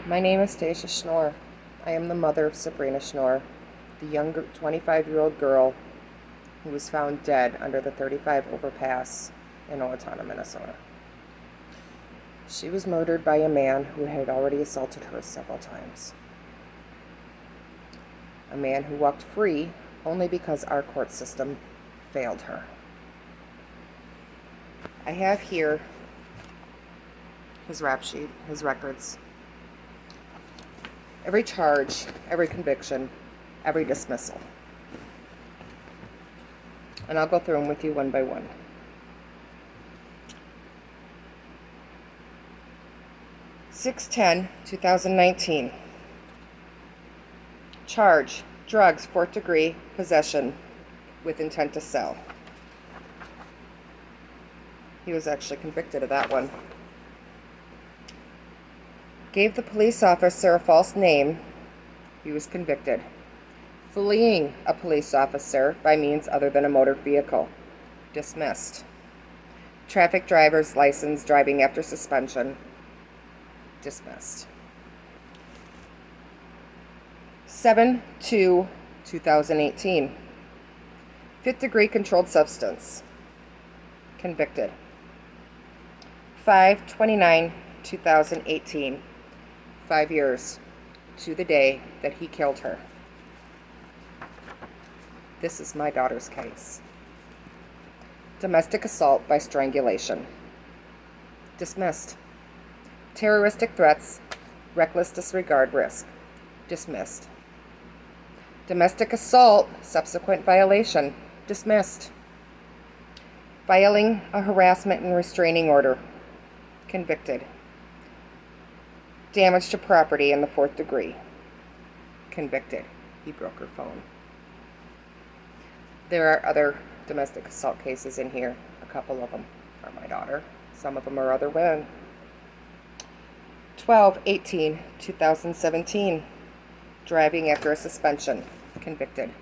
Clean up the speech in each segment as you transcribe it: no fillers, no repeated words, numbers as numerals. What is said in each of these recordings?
My name is Sabrina Schnoor. I am the mother of Sabrina Schnoor, the young 25-year-old girl who was found dead under the 35 overpass in Owatonna, Minnesota. She was murdered by a man who had already assaulted her several times. A man who walked free only because our court system failed her. I have here his rap sheet, his records. Every charge, every conviction, every dismissal. And I'll go through them with you one by one. Six 10/2019. Charge, drugs, 4th degree, possession with intent to sell. He was actually convicted of that one. Gave the police officer a false name. He was convicted. Fleeing a police officer by means other than a motor vehicle. Dismissed. Traffic driver's license driving after suspension. Dismissed. 7/2/2018. 5th degree controlled substance. Convicted. 5/29/2018. 5 years to the day that he killed her. This is my daughter's case. Domestic assault by strangulation. Dismissed. Terroristic threats, reckless disregard risk. Dismissed. Domestic assault, subsequent violation. Dismissed. Filing a harassment and restraining order. Convicted. Damage to property in the 4th degree. Convicted. He broke her phone. There are other domestic assault cases in here. A couple of them are my daughter. Some of them are other women. 12/18/2017. Driving after a suspension. Convicted.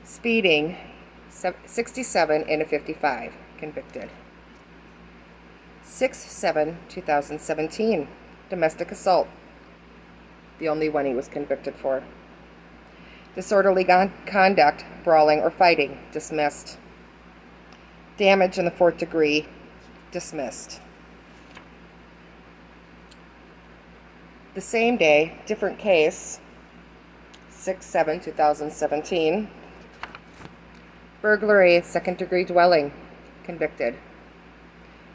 Speeding, 67 in a 55. Convicted. 6/7/2017. Domestic assault. The only one he was convicted for. Disorderly conduct, brawling or fighting. Dismissed. Damage in the 4th degree. Dismissed. The same day, different case, 6/7/2017. Burglary, 2nd degree dwelling. Convicted.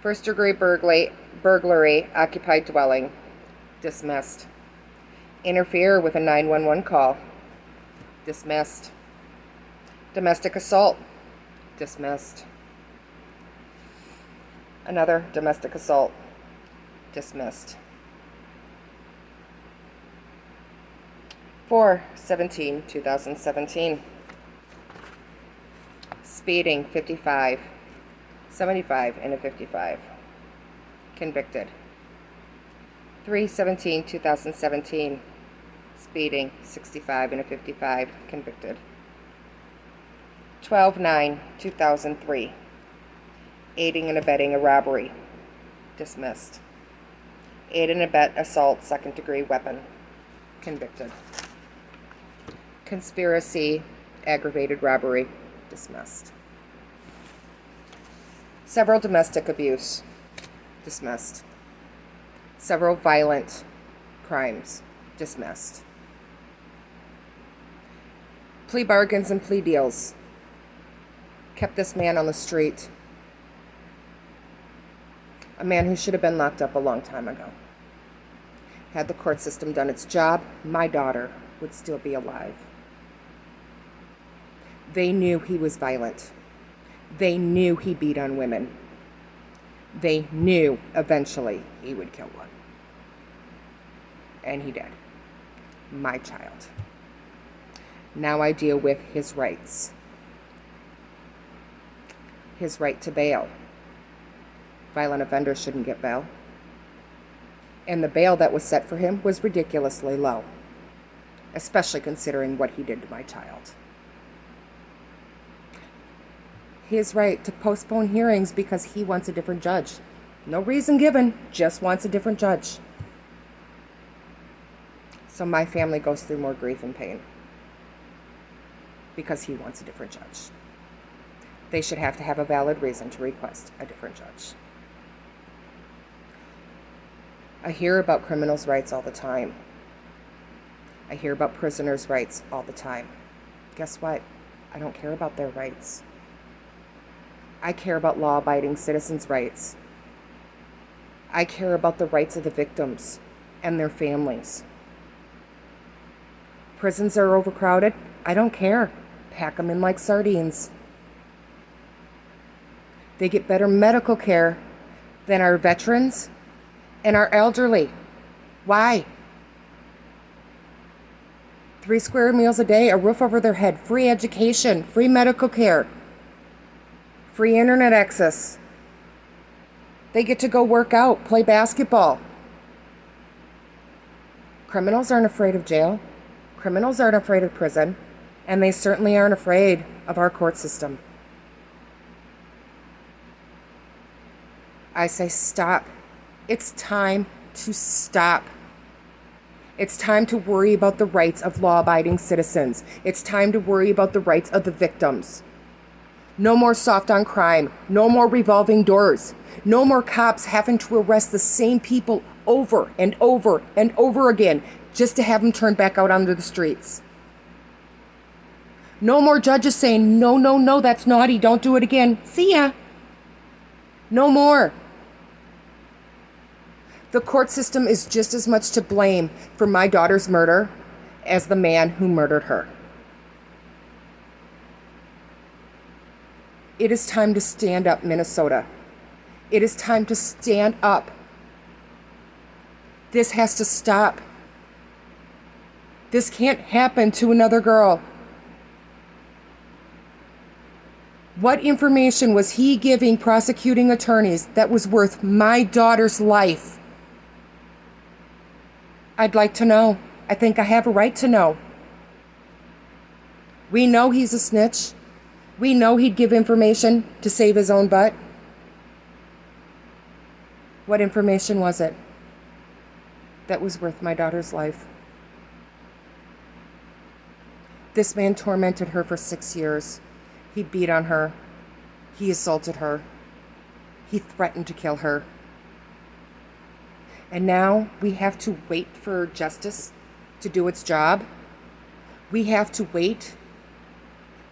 1st degree burglary, occupied dwelling. Dismissed. Interfere with a 911 call. Dismissed. Domestic assault. Dismissed. Another domestic assault. Dismissed. 4/17/2017. Speeding, 55. 75 in a 55. Convicted. 3/17/2017. Speeding, 65 in a 55. Convicted. 12/9/2003. Aiding and abetting a robbery. Dismissed. Aid and abet assault, 2nd degree weapon. Convicted. Conspiracy, aggravated robbery. Dismissed. Several domestic abuse. Dismissed. Several violent crimes. Dismissed. Plea bargains and plea deals. Kept this man on the street. A man who should have been locked up a long time ago. Had the court system done its job, my daughter would still be alive. They knew he was violent. They knew he beat on women. They knew eventually he would kill one. And he did. My child. Now I deal with his rights. His right to bail. Violent offenders shouldn't get bail. And the bail that was set for him was ridiculously low, especially considering what he did to my child. His right to postpone hearings because he wants a different judge. No reason given, just wants a different judge. So my family goes through more grief and pain because he wants a different judge. They should have to have a valid reason to request a different judge. I hear about criminals' rights all the time. I hear about prisoners' rights all the time. Guess what? I don't care about their rights. I care about law-abiding citizens' rights. I care about the rights of the victims and their families. Prisons are overcrowded. I don't care. Pack them in like sardines. They get better medical care than our veterans and our elderly. Why? 3 square meals a day, a roof over their head, free education, free medical care, free internet access. They get to go work out, play basketball. Criminals aren't afraid of jail. Criminals aren't afraid of prison. And they certainly aren't afraid of our court system. I say stop. It's time to stop. It's time to worry about the rights of law-abiding citizens. It's time to worry about the rights of the victims. No more soft on crime. No more revolving doors. No more cops having to arrest the same people over and over and over again just to have them turned back out onto the streets. No more judges saying, no, no, no, that's naughty. Don't do it again. See ya. No more. The court system is just as much to blame for my daughter's murder as the man who murdered her. It is time to stand up, Minnesota. It is time to stand up. This has to stop. This can't happen to another girl. What information was he giving prosecuting attorneys that was worth my daughter's life? I'd like to know. I think I have a right to know. We know he's a snitch. We know he'd give information to save his own butt. What information was it that was worth my daughter's life? This man tormented her for 6 years. He beat on her. He assaulted her. He threatened to kill her. And now we have to wait for justice to do its job. We have to wait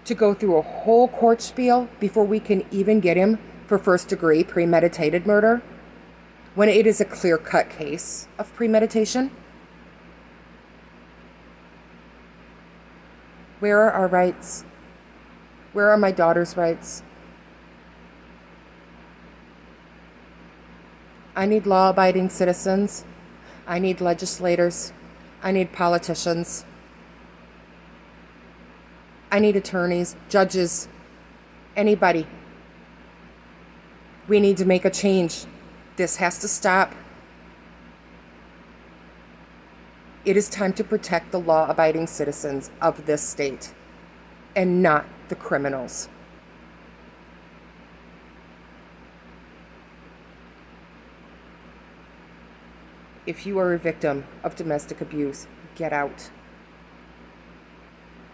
to go through a whole court spiel before we can even get him for first-degree premeditated murder, when it is a clear-cut case of premeditation. Where are our rights? Where are my daughter's rights? I need law-abiding citizens. I need legislators. I need politicians. I need attorneys, judges, anybody. We need to make a change. This has to stop. It is time to protect the law-abiding citizens of this state and not the criminals. If you are a victim of domestic abuse, get out.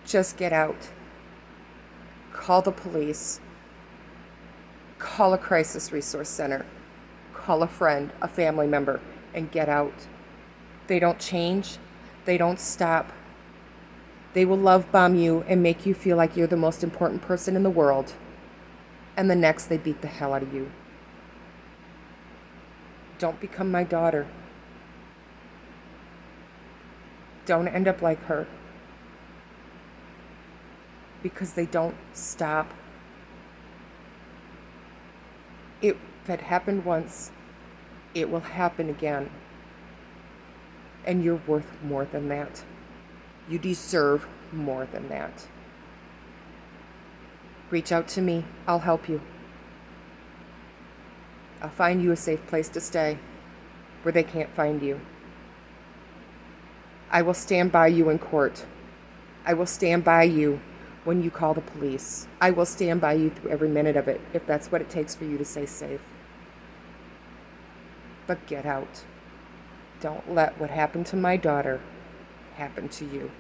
Just get out. Call the police. Call a crisis resource center. Call a friend, a family member, and get out. They don't change. They don't stop. They will love bomb you and make you feel like you're the most important person in the world. And the next, they beat the hell out of you. Don't become my daughter. Don't end up like her. Because they don't stop. If it happened once, it will happen again. And you're worth more than that. You deserve more than that. Reach out to me. I'll help you. I'll find you a safe place to stay where they can't find you. I will stand by you in court. I will stand by you when you call the police. I will stand by you through every minute of it if that's what it takes for you to stay safe. But get out. Don't let what happened to my daughter happen to you.